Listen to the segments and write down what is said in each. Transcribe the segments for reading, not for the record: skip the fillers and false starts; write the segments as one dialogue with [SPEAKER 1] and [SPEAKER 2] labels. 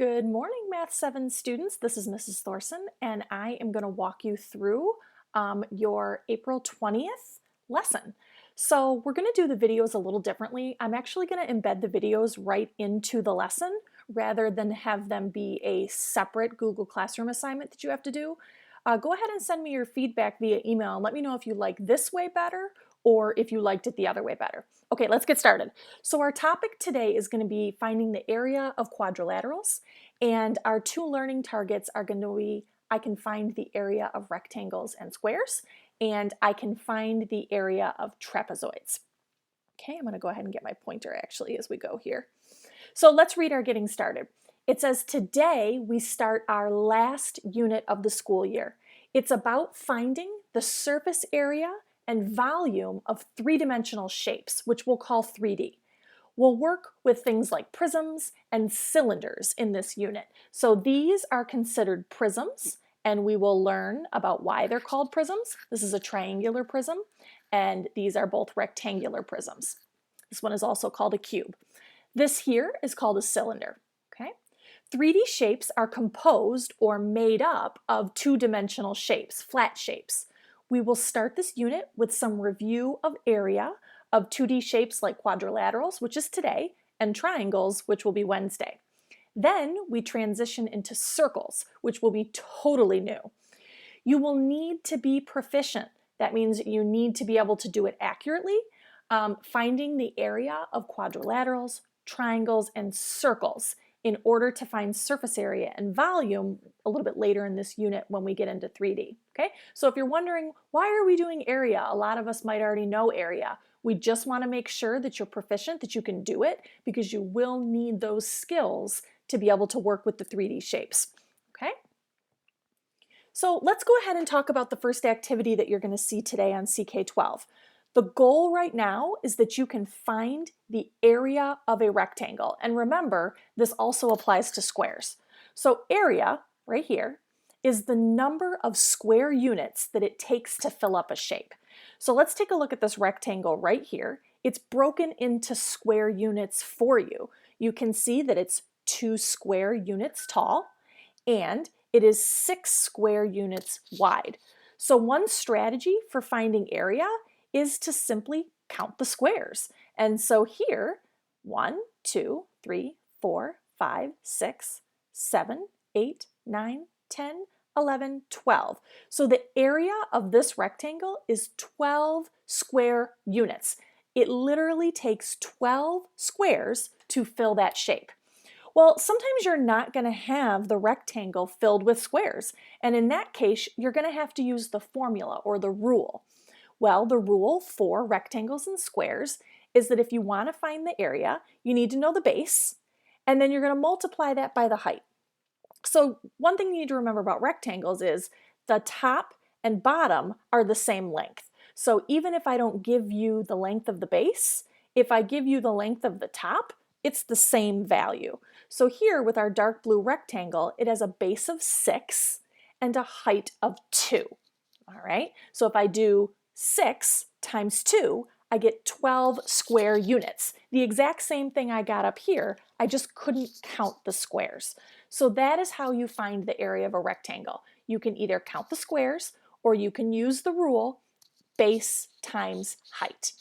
[SPEAKER 1] Good morning, Math 7 students. This is Mrs. Thorson, and I am going to walk you through your April 20th lesson. So we're going to do the videos a little differently. I'm actually going to embed the videos right into the lesson rather than have them be a separate Google Classroom assignment that you have to do. Go ahead and send me your feedback via email and let me know if you like this way better or if you liked it the other way better. Okay, let's get started. So our topic today is going to be finding the area of quadrilaterals, and our two learning targets are going to be I can find the area of rectangles and squares, and I can find the area of trapezoids. Okay, I'm going to go ahead and get my pointer actually as we go here. So let's read our getting started. It says today we start our last unit of the school year. It's about finding the surface area and volume of three-dimensional shapes, which we'll call 3D. We'll work with things like prisms and cylinders in this unit. So these are considered prisms, and we will learn about why they're called prisms. This is a triangular prism, and these are both rectangular prisms. This one is also called a cube. This here is called a cylinder. Okay? 3D shapes are composed or made up of two-dimensional shapes, flat shapes. We will start this unit with some review of area of 2D shapes like quadrilaterals, which is today, and triangles, which will be Wednesday. Then we transition into circles, which will be totally new. You will need to be proficient. That means you need to be able to do it accurately, finding the area of quadrilaterals, triangles, and circles in order to find surface area and volume a little bit later in this unit when we get into 3D, okay? So if you're wondering, why are we doing area? A lot of us might already know area. We just want to make sure that you're proficient, that you can do it, because you will need those skills to be able to work with the 3D shapes, okay? So let's go ahead and talk about the first activity that you're going to see today on CK12. The goal right now is that you can find the area of a rectangle. And remember, this also applies to squares. So area, right here, is the number of square units that it takes to fill up a shape. So let's take a look at this rectangle right here. It's broken into square units for you. You can see that it's 2 square units tall, and it is 6 square units wide. So one strategy for finding area is to simply count the squares. And so here, 1, 2, 3, 4, 5, 6, 7, 8, 9, 10, 11, 12. So the area of this rectangle is 12 square units. It literally takes 12 squares to fill that shape. Well, sometimes you're not going to have the rectangle filled with squares, and in that case, you're going to have to use the formula or the rule. Well, the rule for rectangles and squares is that if you want to find the area, you need to know the base, and then you're going to multiply that by the height. So one thing you need to remember about rectangles is the top and bottom are the same length. So even if I don't give you the length of the base, if I give you the length of the top, it's the same value. So here with our dark blue rectangle, it has a base of 6 and a height of 2. All right, so if I do 6 times 2, I get 12 square units. The exact same thing I got up here, I just couldn't count the squares. So that is how you find the area of a rectangle. You can either count the squares or you can use the rule base times height.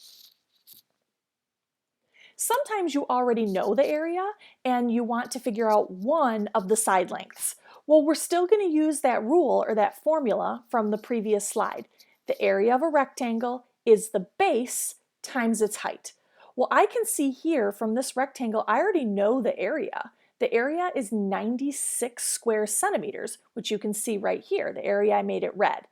[SPEAKER 1] Sometimes you already know the area and you want to figure out one of the side lengths. Well, we're still going to use that rule or that formula from the previous slide. The area of a rectangle is the base times its height. Well, I can see here from this rectangle, I already know the area. The area is 96 square centimeters, which you can see right here. The area, I made it red.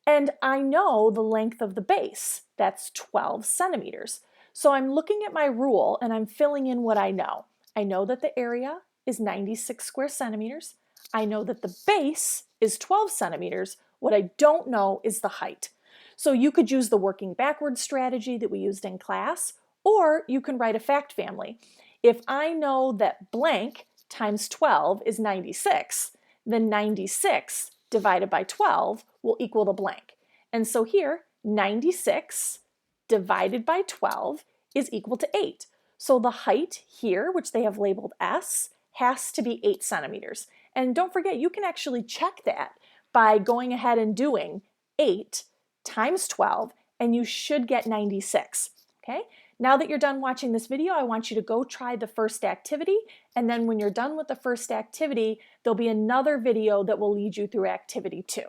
[SPEAKER 1] And I know the length of the base. That's 12 centimeters. So I'm looking at my rule and I'm filling in what I know. I know that the area is 96 square centimeters. I know that the base is 12 centimeters. What I don't know is the height. So you could use the working backwards strategy that we used in class, or you can write a fact family. If I know that blank times 12 is 96, then 96 divided by 12 will equal the blank. And so here, 96 divided by 12 is equal to 8. So the height here, which they have labeled S, has to be 8 centimeters. And don't forget, you can actually check that by going ahead and doing 8 times 12, and you should get 96, okay? Now that you're done watching this video, I want you to go try the first activity, and then when you're done with the first activity, there'll be another video that will lead you through activity 2.